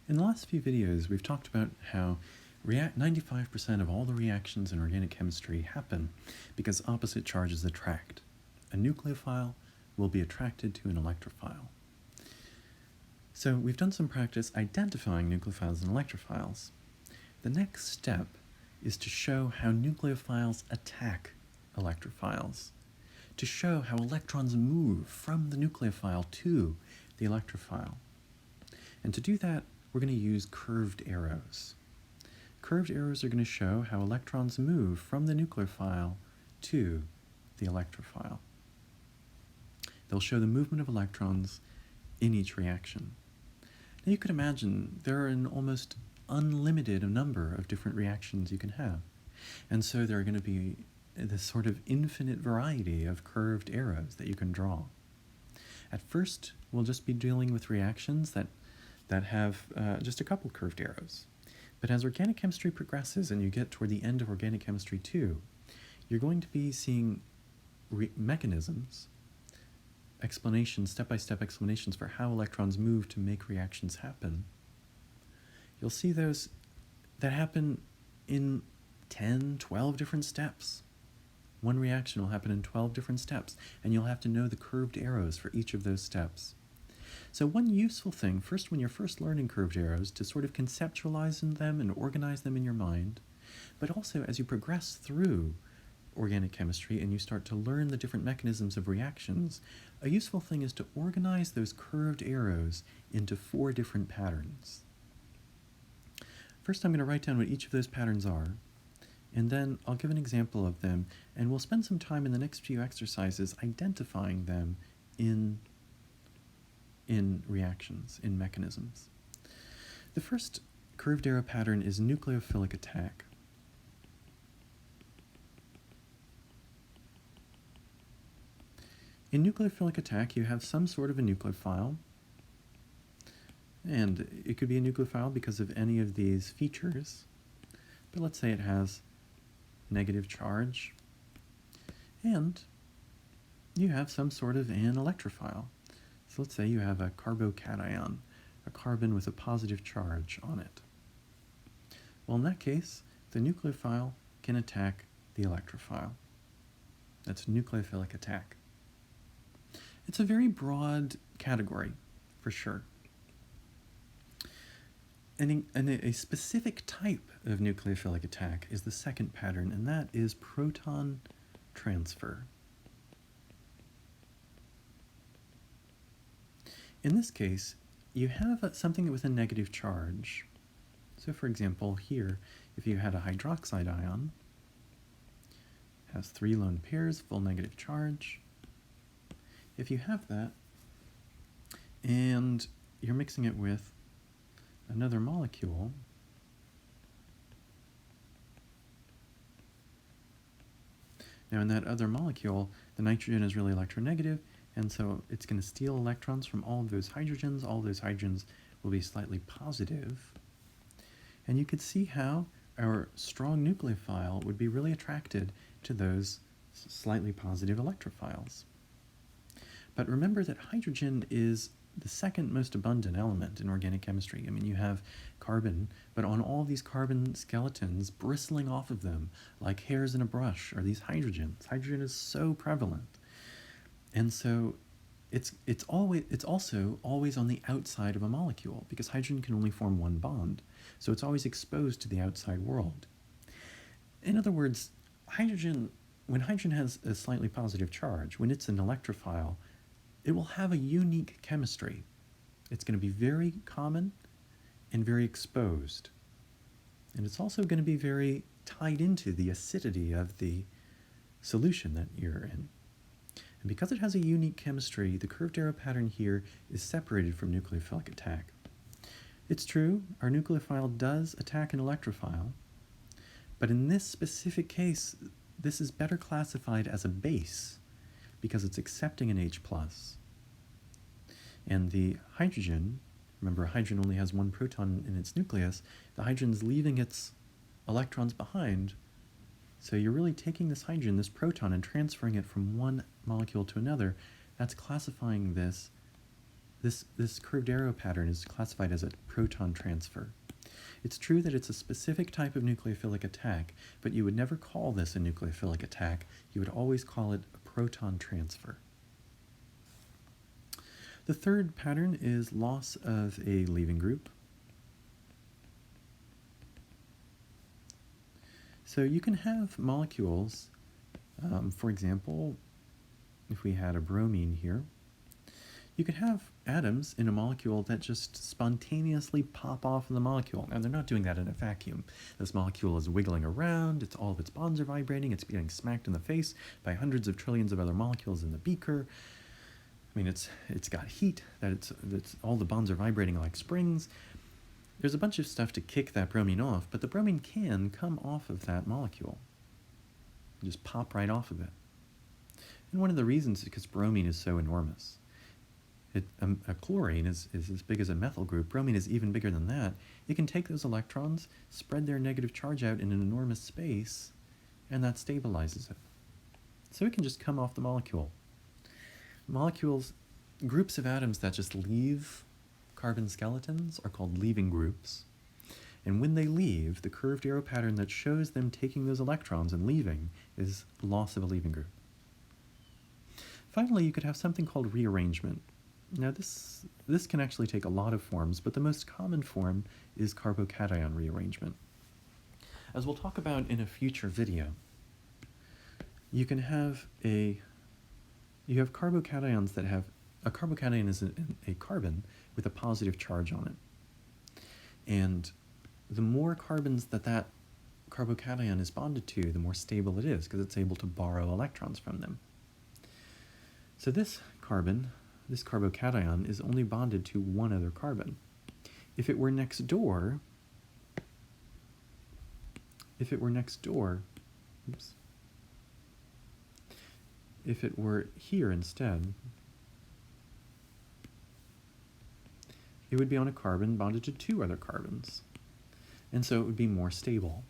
In the last few videos, we've talked about how 95% of all the reactions in organic chemistry happen because opposite charges attract. A nucleophile will be attracted to an electrophile. So we've done some practice identifying nucleophiles and electrophiles. The next step is to show how nucleophiles attack electrophiles, to show how electrons move from the nucleophile to the electrophile. And to do that, we're going to use curved arrows. Curved arrows are going to show how electrons move from the nucleophile to the electrophile. They'll show the movement of electrons in each reaction. Now you could imagine there are an almost unlimited number of different reactions you can have. And so there are going to be this sort of infinite variety of curved arrows that you can draw. At first, we'll just be dealing with reactions that have just a couple curved arrows. But as organic chemistry progresses and you get toward the end of organic chemistry 2, you're going to be seeing mechanisms, explanations, step-by-step explanations for how electrons move to make reactions happen. You'll see those that happen in 10, 12 different steps. One reaction will happen in 12 different steps, and you'll have to know the curved arrows for each of those steps. So one useful thing, first when you're first learning curved arrows, to sort of conceptualize them and organize them in your mind, but also as you progress through organic chemistry and you start to learn the different mechanisms of reactions, a useful thing is to organize those curved arrows into 4 different patterns. First, I'm going to write down what each of those patterns are, and then I'll give an example of them, and we'll spend some time in the next few exercises identifying them in reactions, in mechanisms. The first curved arrow pattern is nucleophilic attack. In nucleophilic attack, you have some sort of a nucleophile, and it could be a nucleophile because of any of these features, but let's say it has negative charge, and you have some sort of an electrophile. So let's say you have a carbocation, a carbon with a positive charge on it. Well, in that case, the nucleophile can attack the electrophile. That's nucleophilic attack. It's a very broad category, for sure. And a specific type of nucleophilic attack is the second pattern, and that is proton transfer. In this case, you have something with a negative charge. So for example, here, if you had a hydroxide ion, it has 3 lone pairs, full negative charge. If you have that, and you're mixing it with another molecule, now in that other molecule, the nitrogen is really electronegative, and so it's going to steal electrons from all of those hydrogens. All of those hydrogens will be slightly positive. And you could see how our strong nucleophile would be really attracted to those slightly positive electrophiles. But remember that hydrogen is the second most abundant element in organic chemistry. I mean, you have carbon, but on all these carbon skeletons, bristling off of them like hairs in a brush, are these hydrogens. Hydrogen is so prevalent. And so it's also always on the outside of a molecule, because hydrogen can only form one bond. So it's always exposed to the outside world. In other words, when hydrogen has a slightly positive charge, when it's an electrophile, it will have a unique chemistry. It's going to be very common and very exposed. And it's also going to be very tied into the acidity of the solution that you're in. And because it has a unique chemistry, the curved arrow pattern here is separated from nucleophilic attack. It's true, our nucleophile does attack an electrophile, but in this specific case, this is better classified as a base because it's accepting an H+. And the hydrogen, remember hydrogen only has 1 proton in its nucleus, the hydrogen's leaving its electrons behind. So you're really taking this hydrogen, this proton, and transferring it from one molecule to another. That's classifying this This curved arrow pattern is classified as a proton transfer. It's true that it's a specific type of nucleophilic attack, but you would never call this a nucleophilic attack. You would always call it a proton transfer. The third pattern is loss of a leaving group. So you can have molecules, for example, if we had a bromine here, you could have atoms in a molecule that just spontaneously pop off of the molecule. Now, they're not doing that in a vacuum. This molecule is wiggling around, all of its bonds are vibrating, it's getting smacked in the face by hundreds of trillions of other molecules in the beaker. I mean, it's got heat, that's all the bonds are vibrating like springs. There's a bunch of stuff to kick that bromine off, but the bromine can come off of that molecule. Just pop right off of it. And one of the reasons is because bromine is so enormous. A chlorine is as big as a methyl group. Bromine is even bigger than that. It can take those electrons, spread their negative charge out in an enormous space, and that stabilizes it. So it can just come off the molecule. Molecules, groups of atoms that just leave carbon skeletons are called leaving groups. And when they leave, the curved arrow pattern that shows them taking those electrons and leaving is loss of a leaving group. Finally, you could have something called rearrangement. Now this can actually take a lot of forms, but the most common form is carbocation rearrangement. As we'll talk about in a future video, you have carbocations that have, a carbocation is a carbon with a positive charge on it. And the more carbons that carbocation is bonded to, the more stable it is, because it's able to borrow electrons from them. So this carbocation is only bonded to one other carbon. If it were next door, if it were here instead, it would be on a carbon bonded to two other carbons. And so it would be more stable.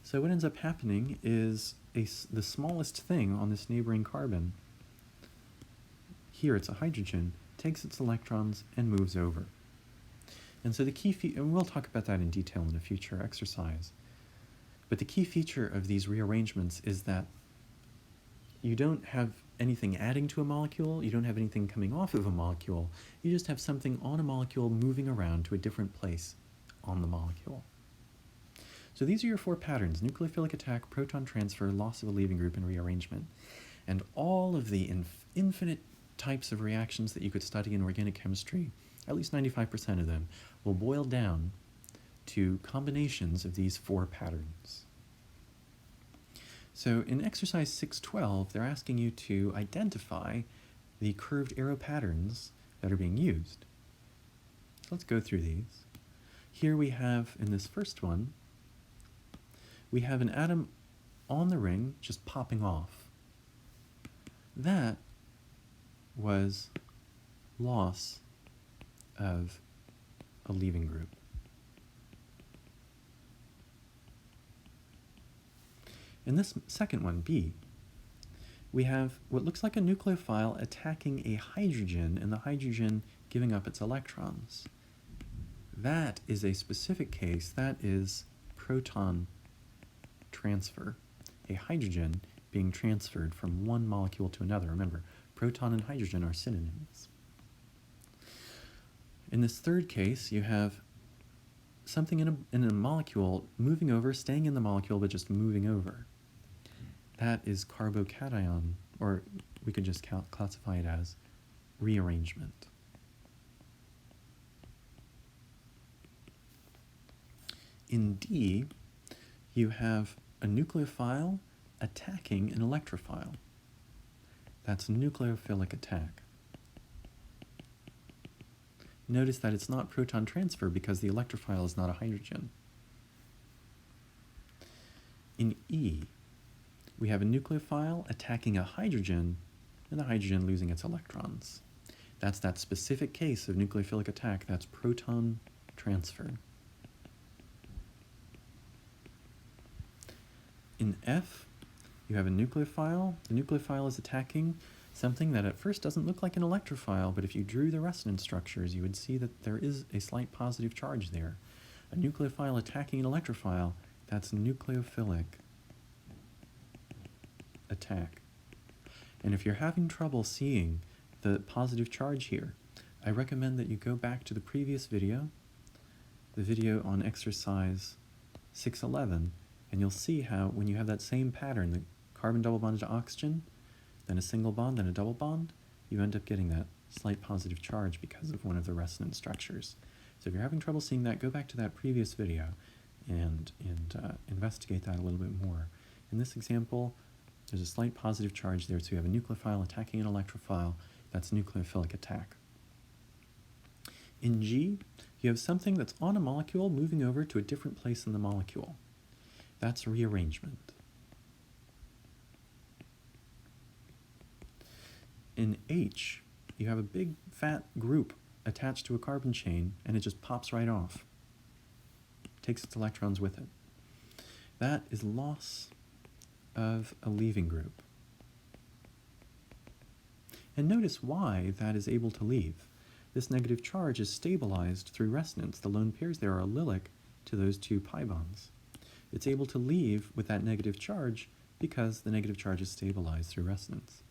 So what ends up happening is the smallest thing on this neighboring carbon, here it's a hydrogen, takes its electrons and moves over. And so the key and we'll talk about that in detail in a future exercise, but the key feature of these rearrangements is that you don't have anything adding to a molecule, you don't have anything coming off of a molecule, you just have something on a molecule moving around to a different place on the molecule. So these are your four patterns: nucleophilic attack, proton transfer, loss of a leaving group, and rearrangement. And all of the infinite types of reactions that you could study in organic chemistry, at least 95% of them, will boil down to combinations of these four patterns. So in exercise 612, they're asking you to identify the curved arrow patterns that are being used. So let's go through these. Here we have, in this first one, we have an atom on the ring just popping off. That was loss of a leaving group. In this second one, B, we have what looks like a nucleophile attacking a hydrogen and the hydrogen giving up its electrons. That is a specific case. That is proton transfer, a hydrogen being transferred from one molecule to another. Remember, proton and hydrogen are synonyms. In this third case, you have something in a molecule moving over, staying in the molecule, but just moving over. That is carbocation, or we could just classify it as rearrangement. In D, you have a nucleophile attacking an electrophile. That's nucleophilic attack. Notice that it's not proton transfer because the electrophile is not a hydrogen. In E, we have a nucleophile attacking a hydrogen and the hydrogen losing its electrons. That's that specific case of nucleophilic attack. That's proton transfer. In F, you have a nucleophile. The nucleophile is attacking Something that at first doesn't look like an electrophile, but if you drew the resonance structures, you would see that there is a slight positive charge there. A nucleophile attacking an electrophile, that's nucleophilic attack. And if you're having trouble seeing the positive charge here, I recommend that you go back to the previous video, the video on exercise 611, and you'll see how when you have that same pattern, the carbon double bonded to oxygen, then a single bond, then a double bond, you end up getting that slight positive charge because of one of the resonance structures. So if you're having trouble seeing that, go back to that previous video and investigate that a little bit more. In this example, there's a slight positive charge there, so you have a nucleophile attacking an electrophile. That's nucleophilic attack. In G, you have something that's on a molecule moving over to a different place in the molecule. That's rearrangement. In H, you have a big fat group attached to a carbon chain, and it just pops right off. Takes its electrons with it. That is loss of a leaving group. And notice why that is able to leave. This negative charge is stabilized through resonance. The lone pairs there are allylic to those two pi bonds. It's able to leave with that negative charge because the negative charge is stabilized through resonance.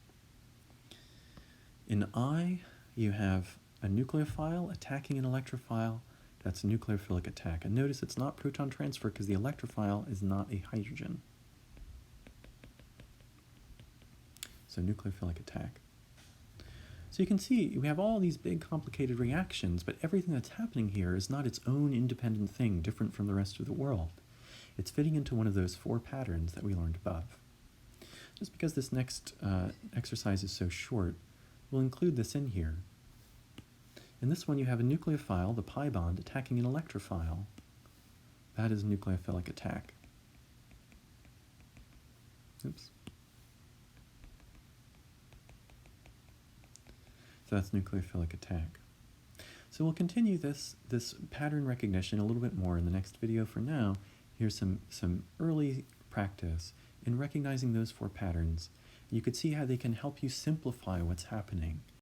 In I, you have a nucleophile attacking an electrophile. That's a nucleophilic attack. And notice it's not proton transfer because the electrophile is not a hydrogen. So nucleophilic attack. So you can see we have all these big complicated reactions, but everything that's happening here is not its own independent thing different from the rest of the world. It's fitting into one of those 4 patterns that we learned above. Just because this next exercise is so short, we'll include this in here. In this one you have a nucleophile, the pi bond, attacking an electrophile. That is nucleophilic attack. Oops. So that's nucleophilic attack. So we'll continue this pattern recognition a little bit more in the next video. For now, here's some early practice in recognizing those 4 patterns. You could see how they can help you simplify what's happening